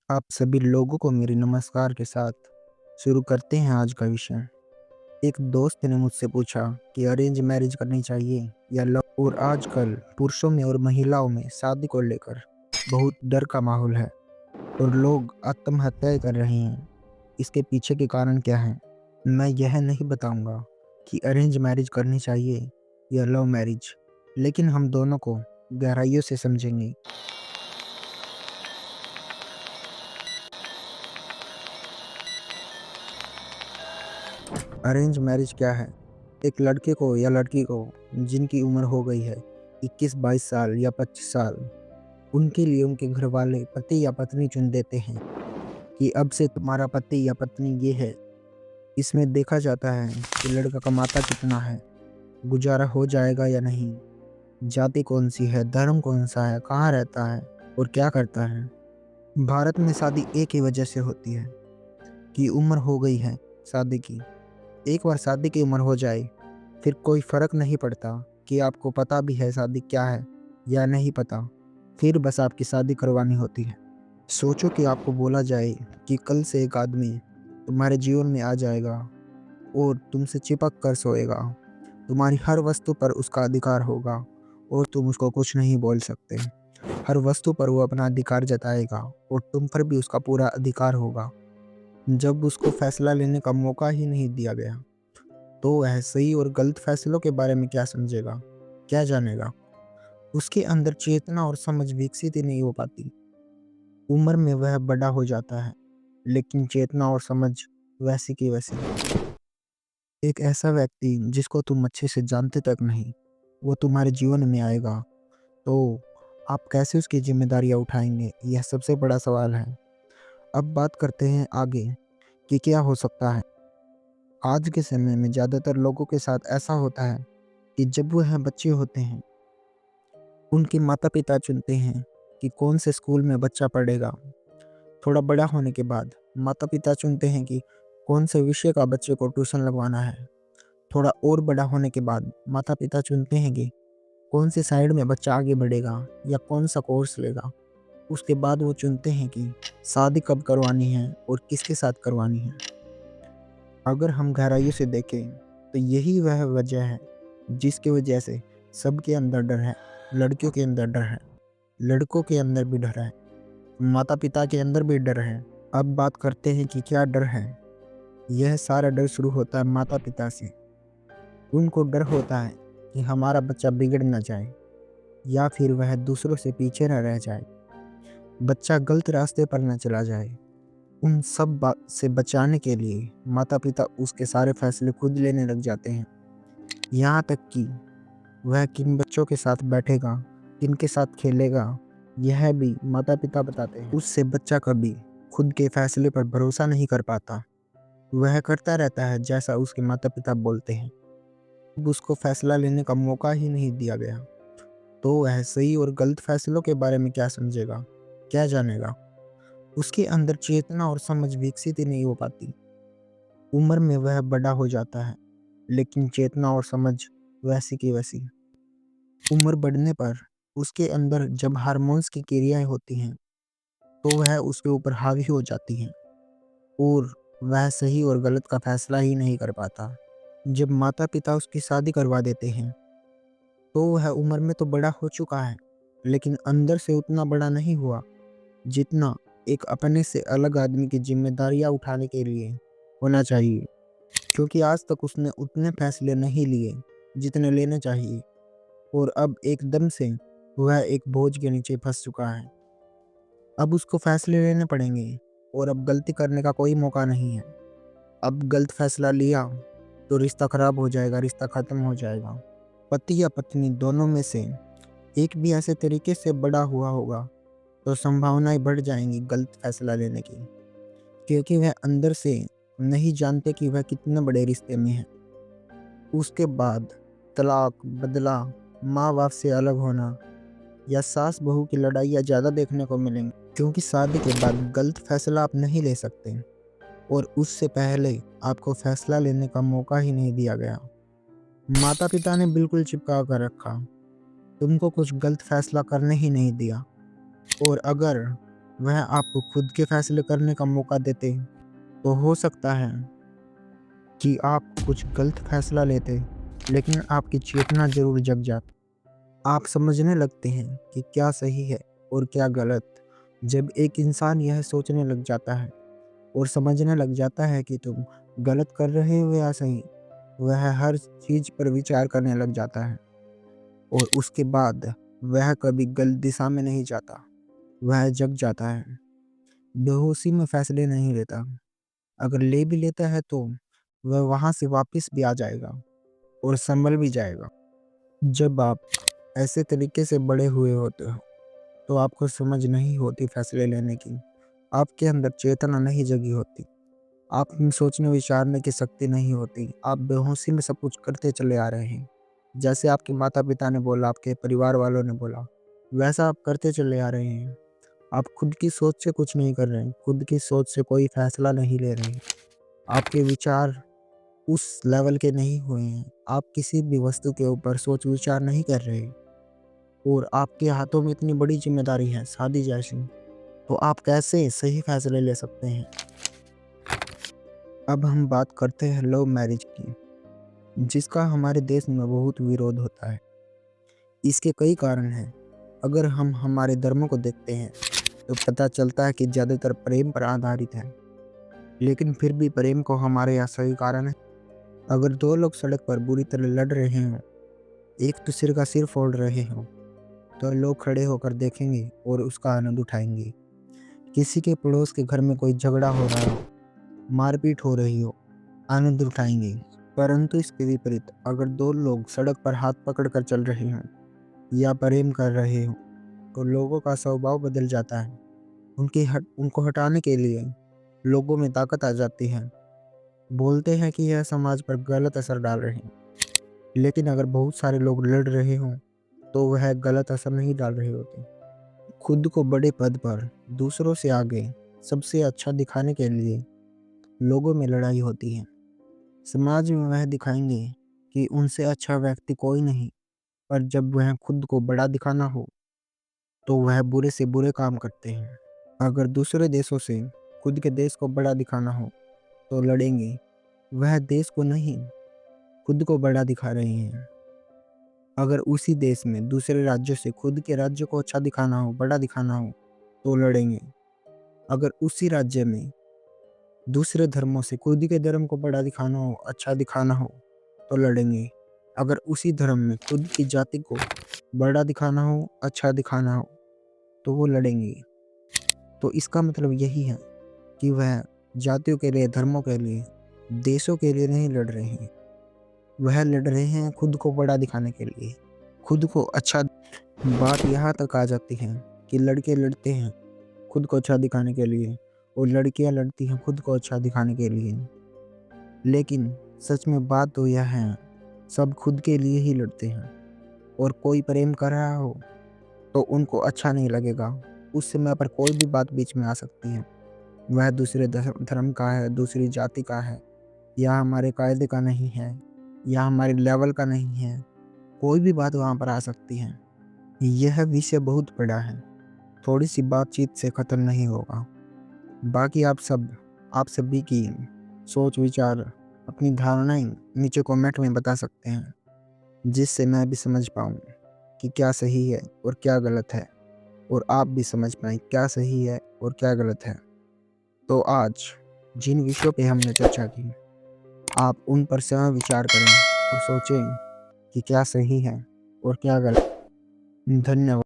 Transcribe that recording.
आप सभी लोगों को मेरे नमस्कार के साथ शुरू करते हैं आज का विषय। एक दोस्त ने मुझसे पूछा कि अरेंज मैरिज करनी चाहिए या लव। और आजकल पुरुषों में और महिलाओं में शादी को लेकर बहुत डर का माहौल है और लोग आत्महत्याएं कर रहे हैं। इसके पीछे के कारण क्या है? मैं यह नहीं बताऊंगा कि अरेंज मैरिज करनी चाहिए या लव मैरिज, लेकिन हम दोनों को गहराइयों से समझेंगे। अरेंज मैरिज क्या है? एक लड़के को या लड़की को जिनकी उम्र हो गई है 21-22 साल या 25 साल, उनके लिए उनके घर वाले पति या पत्नी चुन देते हैं कि अब से तुम्हारा पति या पत्नी ये है। इसमें देखा जाता है कि लड़का कमाता कितना है, गुजारा हो जाएगा या नहीं, जाति कौन सी है, धर्म कौन सा है, कहाँ रहता है और क्या करता है। भारत में शादी एक ही वजह से होती है कि उम्र हो गई है शादी की। एक बार शादी की उम्र हो जाए फिर कोई फर्क नहीं पड़ता कि आपको पता भी है शादी क्या है या नहीं पता, फिर बस आपकी शादी करवानी होती है। सोचो कि आपको बोला जाए कि कल से एक आदमी तुम्हारे जीवन में आ जाएगा और तुमसे चिपक कर सोएगा, तुम्हारी हर वस्तु पर उसका अधिकार होगा और तुम उसको कुछ नहीं बोल सकते। हर वस्तु पर वो अपना अधिकार जताएगा और तुम पर भी उसका पूरा अधिकार होगा। जब उसको फैसला लेने का मौका ही नहीं दिया गया तो वह सही और गलत फैसलों के बारे में क्या समझेगा, क्या जानेगा। उसके अंदर चेतना और समझ विकसित ही नहीं हो पाती। उम्र में वह बड़ा हो जाता है लेकिन चेतना और समझ वैसी की वैसी। एक ऐसा व्यक्ति जिसको तुम अच्छे से जानते तक नहीं, वो तुम्हारे जीवन में आएगा तो आप कैसे उसकी जिम्मेदारियां उठाएंगे, यह सबसे बड़ा सवाल है। अब बात करते हैं आगे कि क्या हो सकता है। आज के समय में ज़्यादातर लोगों के साथ ऐसा होता है कि जब वह बच्चे होते हैं, उनके माता-पिता चुनते हैं कि कौन से स्कूल में बच्चा पढ़ेगा। थोड़ा बड़ा होने के बाद माता-पिता चुनते हैं कि कौन से विषय का बच्चे को ट्यूशन लगवाना है। थोड़ा और बड़ा होने के बाद माता-पिता चुनते हैं कि कौन सी साइड में बच्चा आगे बढ़ेगा या कौन सा कोर्स लेगा। उसके बाद वो चुनते हैं कि शादी कब करवानी है और किसके साथ करवानी है। अगर हम गहराई से देखें तो यही वह वजह है जिसकी वजह से सबके अंदर डर है। लड़कियों के अंदर डर है, लड़कों के अंदर भी डर है, माता पिता के अंदर भी डर है। अब बात करते हैं कि क्या डर है। यह सारा डर शुरू होता है माता पिता से। उनको डर होता है कि हमारा बच्चा बिगड़ ना जाए या फिर वह दूसरों से पीछे न रह जाए, बच्चा गलत रास्ते पर न चला जाए। उन सब बात से बचाने के लिए माता पिता उसके सारे फैसले खुद लेने लग जाते हैं। यहाँ तक कि वह किन बच्चों के साथ बैठेगा, किनके साथ खेलेगा, यह भी माता पिता बताते हैं। उससे बच्चा कभी खुद के फैसले पर भरोसा नहीं कर पाता। वह करता रहता है जैसा उसके माता पिता बोलते हैं। अब उसको फैसला लेने का मौका ही नहीं दिया गया तो वह सही और गलत फैसलों के बारे में क्या समझेगा, क्या जानेगा। उसके अंदर चेतना और समझ विकसित ही नहीं हो पाती। उम्र में वह बड़ा हो जाता है लेकिन चेतना और समझ वैसी की वैसी। उम्र बढ़ने पर उसके अंदर जब हार्मोन्स की क्रियाएं होती हैं तो वह उसके ऊपर हावी हो जाती हैं और वह सही और गलत का फैसला ही नहीं कर पाता। जब माता पिता उसकी शादी करवा देते हैं तो वह उम्र में तो बड़ा हो चुका है लेकिन अंदर से उतना बड़ा नहीं हुआ जितना एक अपने से अलग आदमी की जिम्मेदारियां उठाने के लिए होना चाहिए। क्योंकि आज तक उसने उतने फैसले नहीं लिए जितने लेने चाहिए और अब एकदम से वह एक बोझ के नीचे फंस चुका है। अब उसको फैसले लेने पड़ेंगे और अब गलती करने का कोई मौका नहीं है। अब गलत फैसला लिया तो रिश्ता खराब हो जाएगा, रिश्ता खत्म हो जाएगा। पति या पत्नी दोनों में से एक भी ऐसे तरीके से बड़ा हुआ होगा तो संभावनाएं बढ़ जाएंगी गलत फैसला लेने की, क्योंकि वह अंदर से नहीं जानते कि वह कितने बड़े रिश्ते में है। उसके बाद तलाक, बदला, माँ बाप से अलग होना या सास बहू की लड़ाइयाँ ज़्यादा देखने को मिलेंगी, क्योंकि शादी के बाद गलत फैसला आप नहीं ले सकते और उससे पहले आपको फैसला लेने का मौका ही नहीं दिया गया। माता पिता ने बिल्कुल चिपका कर रखा, तुमको कुछ गलत फैसला करने ही नहीं दिया। और अगर वह आपको खुद के फैसले करने का मौका देते, तो हो सकता है कि आप कुछ गलत फैसला लेते, लेकिन आपकी चेतना ज़रूर जग जाती। आप समझने लगते हैं कि क्या सही है और क्या गलत। जब एक इंसान यह सोचने लग जाता है और समझने लग जाता है कि तुम गलत कर रहे हो या सही, वह हर चीज़ पर विचार करने लग जाता है और उसके बाद वह कभी गलत दिशा में नहीं जाता, वह जग जाता है। बेहोशी में फैसले नहीं लेता, अगर ले भी लेता है तो वह वहाँ से वापस भी आ जाएगा और संभल भी जाएगा। जब आप ऐसे तरीके से बड़े हुए होते हो, तो आपको समझ नहीं होती फैसले लेने की। आपके अंदर चेतना नहीं जगी होती। आप में सोचने विचारने की शक्ति नहीं होती। आप बेहोशी में सब कुछ करते चले आ रहे हैं। जैसे आपके माता-पिता ने बोला, आपके परिवार वालों ने बोला, वैसा आप करते चले आ रहे हैं। आप खुद की सोच से कुछ नहीं कर रहे हैं। खुद की सोच से कोई फैसला नहीं ले रहे हैं। आपके विचार उस लेवल के नहीं हुए हैं। आप किसी भी वस्तु के ऊपर सोच विचार नहीं कर रहे और आपके हाथों में इतनी बड़ी ज़िम्मेदारी है, शादी जैसी, तो आप कैसे सही फैसले ले सकते हैं? अब हम बात करते हैं लव मैरिज की, जिसका हमारे देश में बहुत विरोध होता है। इसके कई कारण हैं। अगर हम हमारे धर्मों को देखते हैं, तो पता चलता है कि ज़्यादातर प्रेम पर आधारित है। लेकिन फिर भी प्रेम को हमारे यहाँ सही कारण है। अगर दो लोग सड़क पर बुरी तरह लड़ रहे हों, एक दूसरे का सिर फोड़ रहे हों, तो लोग खड़े होकर देखेंगे और उसका आनंद उठाएंगे। किसी के पड़ोस के घर में कोई झगड़ा हो रहा हो, मारपीट हो रही हो, आनंद उठाएंगे। परंतु इसके विपरीत अगर दो लोग सड़क पर हाथ पकड़कर चल रहे हों या प्रेम कर रहे हों, तो लोगों का स्वभाव बदल जाता है। उनको हटाने के लिए लोगों में ताकत आ जाती है। बोलते हैं कि यह समाज पर गलत असर डाल रहे हैं। लेकिन अगर बहुत सारे लोग लड़ रहे हों, तो वह गलत असर नहीं डाल रहे होते। खुद को बड़े पद पर, दूसरों से आगे, सबसे अच्छा दिखाने के लिए लोगों में लड़ाई होती है। समाज में वह दिखाएंगे कि उनसे अच्छा व्यक्ति कोई नहीं, पर जब वह खुद को बड़ा दिखाना हो, तो वह बुरे से बुरे काम करते हैं। अगर दूसरे देशों से खुद के देश को बड़ा दिखाना हो, तो लड़ेंगे। वह देश को नहीं, खुद को बड़ा दिखा रहे हैं। अगर उसी देश में दूसरे राज्यों से खुद के राज्य को अच्छा दिखाना हो, बड़ा दिखाना हो, तो लड़ेंगे। अगर उसी राज्य में दूसरे धर्मों से खुद के धर्म को बड़ा दिखाना हो, अच्छा दिखाना हो, तो लड़ेंगे। अगर उसी धर्म में खुद की जाति को बड़ा दिखाना हो, अच्छा दिखाना हो, तो वो लड़ेंगे। तो इसका मतलब यही है कि वह जातियों के लिए, धर्मों के लिए, देशों के लिए नहीं लड़ रहे हैं। वह लड़ रहे हैं खुद को बड़ा दिखाने के लिए, खुद को अच्छा। बात यहाँ तक आ जाती है कि लड़के लड़ते हैं खुद को अच्छा दिखाने के लिए और लड़कियाँ लड़ती हैं खुद को अच्छा दिखाने के लिए। लेकिन सच में बात तो यह है, सब खुद के लिए ही लड़ते हैं। और कोई प्रेम कर रहा हो, तो उनको अच्छा नहीं लगेगा। उस समय पर कोई भी बात बीच में आ सकती है। वह दूसरे धर्म का है, दूसरी जाति का है, या हमारे कायदे का नहीं है, या हमारे लेवल का नहीं है। कोई भी बात वहाँ पर आ सकती है। यह विषय बहुत बड़ा है, थोड़ी सी बातचीत से ख़त्म नहीं होगा। बाकी आप सभी की सोच विचार, अपनी धारणाएं नीचे कमेंट में बता सकते हैं, जिससे मैं भी समझ पाऊँ कि क्या सही है और क्या गलत है, और आप भी समझ पाएँ क्या सही है और क्या गलत है। तो आज जिन विषयों पे हमने चर्चा की, आप उन पर स्वयं विचार करें और सोचें कि क्या सही है और क्या गलत। धन्यवाद।